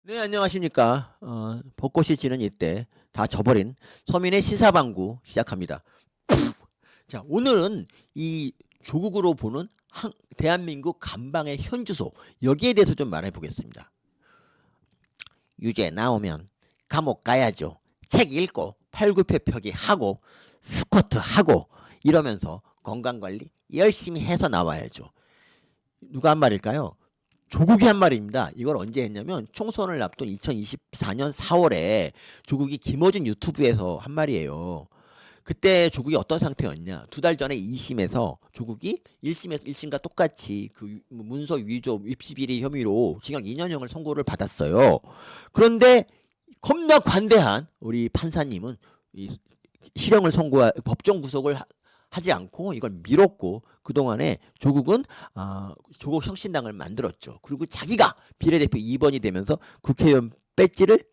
네, 안녕하십니까. 벚꽃이 지는 이때 다 져버린 서민의 시사방구 시작합니다. 자, 오늘은 이 조국으로 보는 대한민국 간방의 현주소, 여기에 대해서 좀 말해 보겠습니다. 유죄 나오면 감옥 가야죠. 책 읽고 팔굽혀 펴기 하고 스쿼트 하고 이러면서 건강관리 열심히 해서 나와야죠. 누가 한 말일까요? 조국이 한 말입니다. 이걸 언제 했냐면 총선을 앞둔 2024년 4월에 조국이 김어준 유튜브에서 한 말이에요. 그때 조국이 어떤 상태였냐? 두 달 전에 2심에서 조국이 1심에서 1심과 똑같이 그 문서 위조 입시 비리 혐의로 징역 2년형을 선고를 받았어요. 그런데 겁나 관대한 우리 판사님은 이 실형을 법정 구속을 하지 않고 이걸 미뤘고, 그동안에 조국은 조국 혁신당을 만들었죠. 그리고 자기가 비례대표 2번이 되면서 국회의원 배지를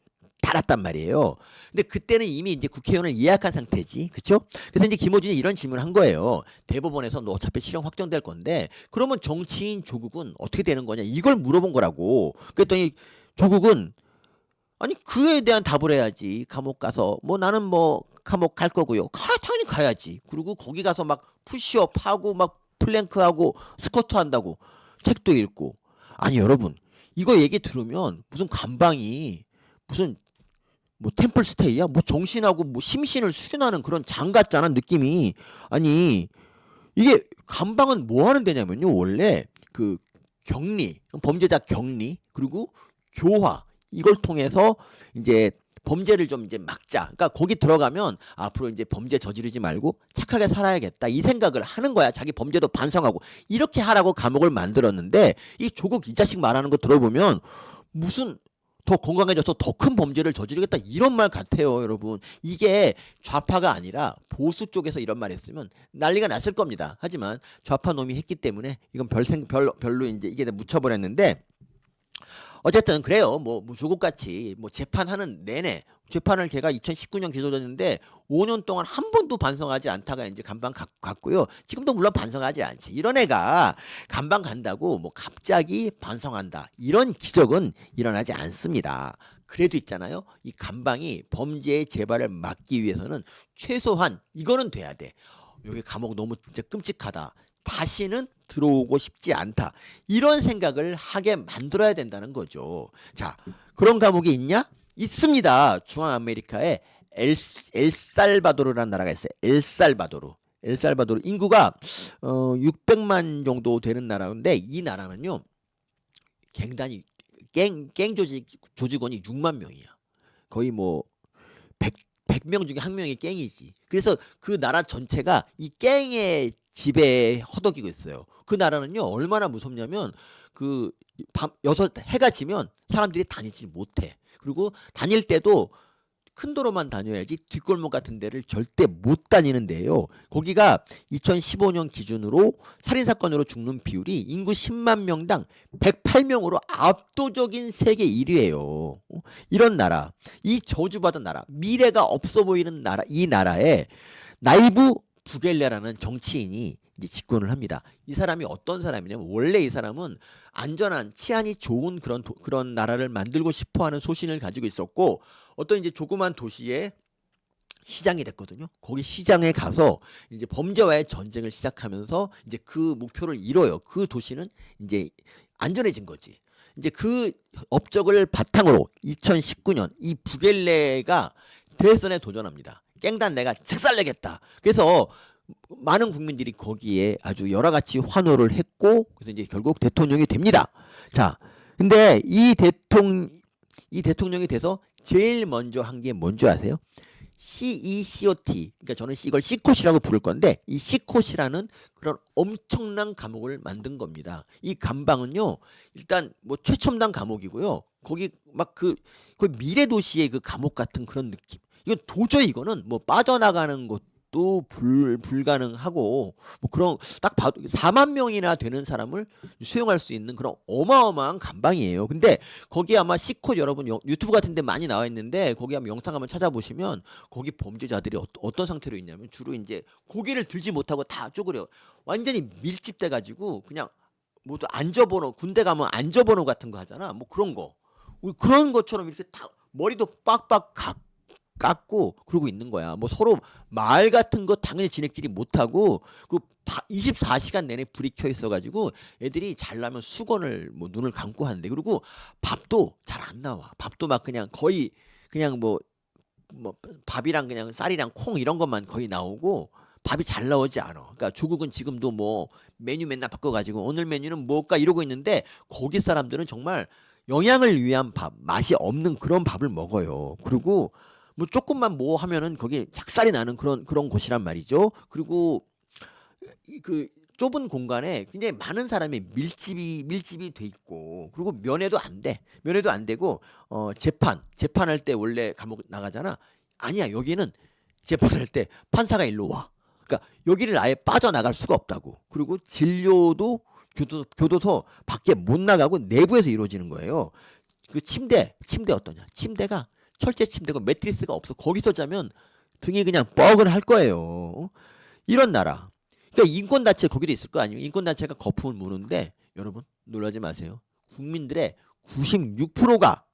달았단 말이에요. 근데 그때는 이미 이제 국회의원을 예약한 상태지. 그쵸? 그래서 이제 김어준이 이런 질문을 한 거예요. 대법원에서 너 어차피 실형 확정될 건데 그러면 정치인 조국은 어떻게 되는 거냐, 이걸 물어본 거라고. 그랬더니 조국은 아니 그에 대한 답을 해야지. 감옥 가서 뭐 나는 뭐 감옥 갈 거고요. 당연히 가야지. 그리고 거기 가서 막 푸시업 하고 막 플랭크 하고 스쿼트 한다고 책도 읽고. 아니 여러분, 이거 얘기 들으면 무슨 감방이 무슨 뭐 템플스테이야? 뭐 정신하고 뭐 심신을 수련하는 그런 장 같잖아, 느낌이. 아니 이게 감방은 뭐 하는 데냐면요, 원래 그 격리, 범죄자 격리, 그리고 교화, 이걸 통해서 이제 범죄를 좀 이제 막자. 그러니까 거기 들어가면 앞으로 이제 범죄 저지르지 말고 착하게 살아야겠다, 이 생각을 하는 거야. 자기 범죄도 반성하고 이렇게 하라고 감옥을 만들었는데, 이 조국 이 자식 말하는 거 들어보면 무슨 더 건강해져서 더 큰 범죄를 저지르겠다 이런 말 같아요, 여러분. 이게 좌파가 아니라 보수 쪽에서 이런 말 했으면 난리가 났을 겁니다. 하지만 좌파 놈이 했기 때문에 이건 별로 이제 이게 묻혀버렸는데, 어쨌든 그래요. 뭐 조국같이 뭐 재판하는 내내, 재판을 걔가 2019년 기소됐는데 5년 동안 한 번도 반성하지 않다가 이제 감방 갔고요. 지금도 물론 반성하지 않지. 이런 애가 감방 간다고 뭐 갑자기 반성한다, 이런 기적은 일어나지 않습니다. 그래도 있잖아요, 이 감방이 범죄의 재발을 막기 위해서는 최소한 이거는 돼야 돼. 여기 감옥 너무 진짜 끔찍하다, 다시는 들어오고 싶지 않다, 이런 생각을 하게 만들어야 된다는 거죠. 자, 그런 감옥이 있냐? 있습니다. 중앙아메리카에 엘살바도르라는 나라가 있어요. 엘살바도르 인구가 600만 정도 되는 나라인데, 이 나라는요 갱단이 갱 조직원이 6만 명이야. 거의 뭐 100명 중에 한 명이 갱이지. 그래서 그 나라 전체가 이 갱의 지배에 허덕이고 있어요. 그 나라는요 얼마나 무섭냐면, 그 해가 지면 사람들이 다니지 못해. 그리고 다닐 때도 큰 도로만 다녀야지 뒷골목 같은 데를 절대 못 다니는데요. 거기가 2015년 기준으로 살인사건으로 죽는 비율이 인구 10만 명당 108명으로 압도적인 세계 1위예요. 이런 나라, 이 저주받은 나라, 미래가 없어 보이는 나라, 이 나라에 나이브 부겔레라는 정치인이 이제 집권을 합니다. 이 사람이 어떤 사람이냐면, 원래 이 사람은 안전한, 치안이 좋은 그런 나라를 만들고 싶어하는 소신을 가지고 있었고, 어떤 이제 조그만 도시에 시장이 됐거든요. 거기 시장에 가서 이제 범죄와의 전쟁을 시작하면서 이제 그 목표를 이뤄요. 그 도시는 이제 안전해진 거지. 이제 그 업적을 바탕으로 2019년 이 부겔레가 대선에 도전합니다. 깽단 내가 책살내겠다. 그래서 많은 국민들이 거기에 아주 여러 가지 환호를 했고, 그래서 이제 결국 대통령이 됩니다. 자, 근데 이 대통령이 돼서 제일 먼저 한 게 뭔지 아세요? CECOT. 그러니까 저는 이걸 C콧이라고 부를 건데, 이 C콧이라는 그런 엄청난 감옥을 만든 겁니다. 이 감방은요, 일단 뭐 최첨단 감옥이고요. 거기 막 그 미래 도시의 그 감옥 같은 그런 느낌. 이건 도저히, 이거는 뭐 빠져나가는 것도 불가능하고, 뭐 그런, 딱 봐도 4만 명이나 되는 사람을 수용할 수 있는 그런 어마어마한 감방이에요. 근데 거기 아마 C콧, 여러분 유튜브 같은 데 많이 나와 있는데, 거기 한번 영상 한번 찾아보시면 거기 범죄자들이 어떤 상태로 있냐면, 주로 이제 고개를 들지 못하고 다 쪼그려 완전히 밀집돼 가지고, 그냥 뭐또 안저번호, 군대 가면 안저번호 같은 거 하잖아, 뭐 그런 거. 그런 것처럼 이렇게 다 머리도 빡빡 깎고 그러고 있는 거야. 뭐 서로 말 같은 거 당연히 지네끼리 못 하고 그 24시간 내내 불이 켜 있어 가지고 애들이 잘나면 수건을 뭐 눈을 감고 하는데 그리고 밥도 잘 안 나와. 밥도 막 그냥 거의 그냥 뭐 밥이랑 그냥 쌀이랑 콩 이런 것만 거의 나오고 밥이 잘 나오지 않아. 그러니까 조국은 지금도 뭐 메뉴 맨날 바꿔가지고 오늘 메뉴는 뭘까 이러고 있는데 거기 사람들은 정말 영양을 위한 밥, 맛이 없는 그런 밥을 먹어요. 그리고 뭐 조금만 뭐 하면은 거기 작살이 나는 그런 곳이란 말이죠. 그리고 그 좁은 공간에 굉장히 많은 사람이 밀집이 돼 있고 그리고 면회도 안 돼. 면회도 안 되고 재판할 때 원래 감옥 나가잖아. 아니야. 여기는 재판할 때 판사가 일로 와. 그러니까 여기를 아예 빠져나갈 수가 없다고. 그리고 진료도 교도소 밖에 못 나가고 내부에서 이루어지는 거예요. 그 침대 어떠냐? 침대가 철제 침대고 매트리스가 없어. 거기서 자면 등이 그냥 뻐근 할 거예요. 이런 나라. 그러니까 인권단체 거기도 있을 거 아니에요. 인권단체가 거품을 무는데 여러분 놀라지 마세요. 국민들의 96%가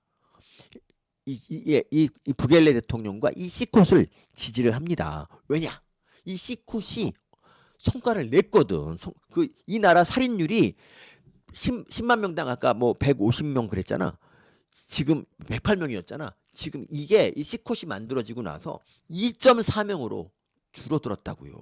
이 부겔레 대통령과 이 시콧을 지지를 합니다. 왜냐? 이 시콧이 성과를 냈거든. 이 나라 살인율이 10만 명당 아까 뭐 150명 그랬잖아. 지금 108명이었잖아. 지금 이게 이 시콧이 만들어지고 나서 2.4명으로 줄어들었다고요.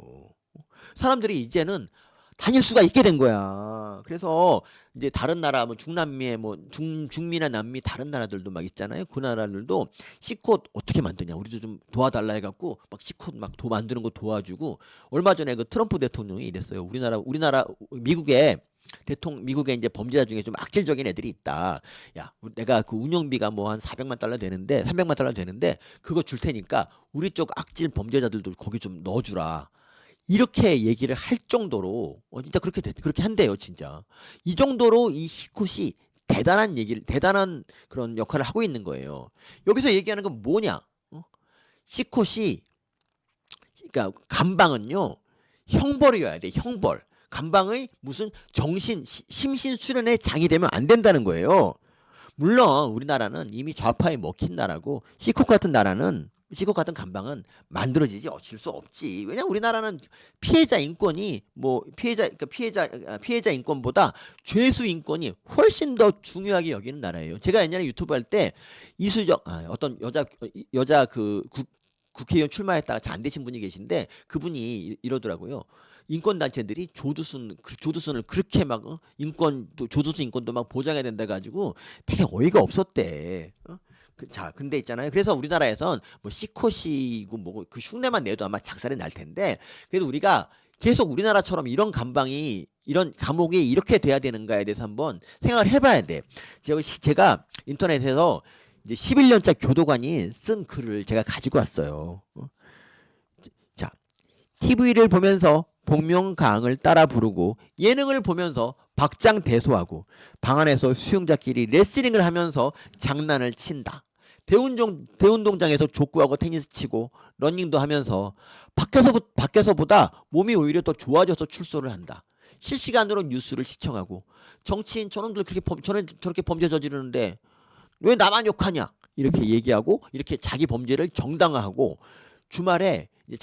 사람들이 이제는 다닐 수가 있게 된 거야. 그래서 이제 다른 나라 뭐 중남미에 뭐 중미나 남미 다른 나라들도 막 있잖아요. 그 나라들도 시콧 어떻게 만드냐. 우리도 좀 도와달라 해갖고 막 시콧 막 만드는 거 도와주고 얼마 전에 그 트럼프 대통령이 이랬어요. 우리나라 미국에 이제 범죄자 중에 좀 악질적인 애들이 있다. 야, 내가 그 운영비가 뭐 한 400만 달러 되는데 300만 달러 되는데 그거 줄 테니까 우리 쪽 악질 범죄자들도 거기 좀 넣어주라. 이렇게 얘기를 할 정도로 진짜 그렇게 한대요, 진짜. 이 정도로 이 시콧이 대단한 그런 역할을 하고 있는 거예요. 여기서 얘기하는 건 뭐냐? 시콧이 그러니까 감방은요. 형벌이어야 돼. 형벌. 감방의 무슨 심신수련의 장이 되면 안 된다는 거예요. 물론 우리나라는 이미 좌파에 먹힌 나라고 시콧 같은 감방은 만들어지지 어쩔 수 없지. 왜냐 우리나라는 피해자 인권이 뭐 피해자 인권보다 죄수 인권이 훨씬 더 중요하게 여기는 나라예요. 제가 옛날에 유튜브 할 때 어떤 여자 국회의원 출마했다가 잘 안 되신 분이 계신데 그분이 이러더라고요. 인권단체들이 조두순을 그렇게 막 조두순 인권도 막 보장해야 된다 가지고 되게 어이가 없었대. 자, 근데 있잖아요. 그래서 우리나라에선 뭐 시콧이고 뭐 그 흉내만 내도 아마 작살이 날 텐데 그래도 우리가 계속 우리나라처럼 이런 감옥이 이렇게 돼야 되는가에 대해서 한번 생각을 해봐야 돼. 제가 인터넷에서 이제 11년차 교도관이 쓴 글을 제가 가지고 왔어요. 자, TV를 보면서 복면가왕을 따라 부르고 예능을 보면서 박장대소하고 방 안에서 수용자끼리 레슬링을 하면서 장난을 친다. 대운동장에서 족구하고 테니스 치고 러닝도 하면서 밖에서보다 몸이 오히려 더 좋아져서 출소를 한다. 실시간으로 뉴스를 시청하고 정치인 저놈들 저렇게 범죄 저지르는데 왜 나만 욕하냐 이렇게 얘기하고 이렇게 자기 범죄를 정당화하고 주말에 이제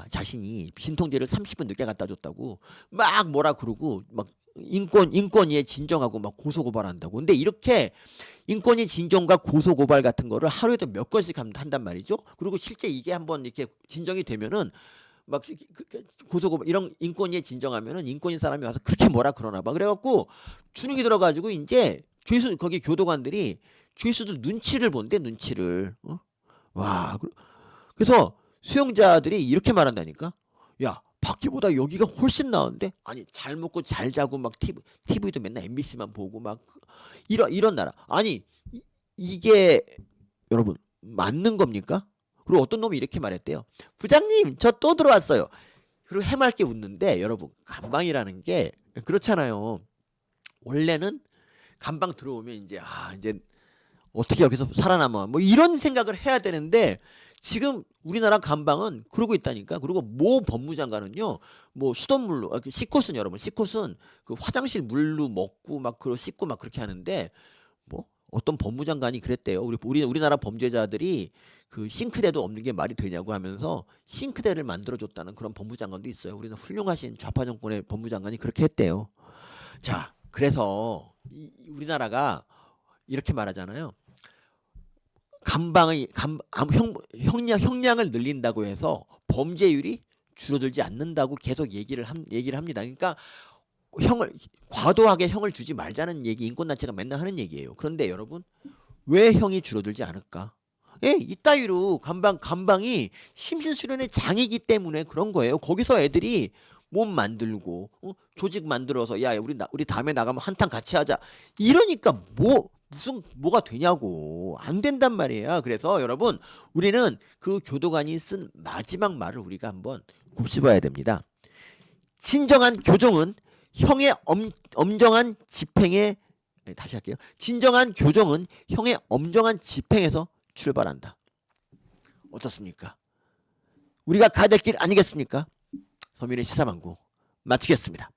자신이 신통제를 30분 늦게 갖다 줬다고 막 뭐라 그러고 막 인권위에 진정하고 막 고소고발한다고. 근데 이렇게 인권위 진정과 고소고발 같은 거를 하루에도 몇 건씩 한단 말이죠. 그리고 실제 이게 한번 이렇게 진정이 되면은 막 고소고발 이런 인권위에 진정하면은 인권위 사람이 와서 그렇게 뭐라 그러나 봐. 그래갖고 주눅이 들어가지고 이제 거기 교도관들이 죄수들 눈치를 본대 눈치를. 와 그래서 수용자들이 이렇게 말한다니까. 야 밖에보다 여기가 훨씬 나은데 아니 잘 먹고 잘 자고 막 TV도 맨날 MBC만 보고 막 이런 나라 아니 이게 여러분 맞는 겁니까? 그리고 어떤 놈이 이렇게 말했대요. 부장님 저 또 들어왔어요. 그리고 해맑게 웃는데 여러분 감방이라는 게 그렇잖아요. 원래는 감방 들어오면 이제 어떻게 여기서 살아남아 뭐 이런 생각을 해야 되는데 지금 우리나라 감방은 그러고 있다니까. 그리고 모 법무장관은요, 뭐 수돗물로, 시콧은 여러분, 시콧은 그 화장실 물로 먹고 막 씻고 막 그렇게 하는데, 뭐 어떤 법무장관이 그랬대요. 우리나라 범죄자들이 그 싱크대도 없는 게 말이 되냐고 하면서 싱크대를 만들어줬다는 그런 법무장관도 있어요. 우리는 훌륭하신 좌파 정권의 법무장관이 그렇게 했대요. 자, 그래서 우리나라가 이렇게 말하잖아요. 형량을 늘린다고 해서 범죄율이 줄어들지 않는다고 계속 얘기를 합니다. 그러니까 과도하게 형을 주지 말자는 얘기 인권단체가 맨날 하는 얘기예요. 그런데 여러분 왜 형이 줄어들지 않을까? 예, 이따위로 감방이 심신수련의 장이기 때문에 그런 거예요. 거기서 애들이 몸 만들고 조직 만들어서 야 우리 다음에 나가면 한탕 같이 하자 이러니까 뭐가 되냐고 안 된단 말이에요. 그래서 여러분 우리는 그 교도관이 쓴 마지막 말을 우리가 한번 곱씹어야 됩니다. 진정한 교정은 형의 엄정한 집행에 다시 할게요. 진정한 교정은 형의 엄정한 집행에서 출발한다. 어떻습니까? 우리가 가야 될 길 아니겠습니까? 서민의 시사망구 마치겠습니다.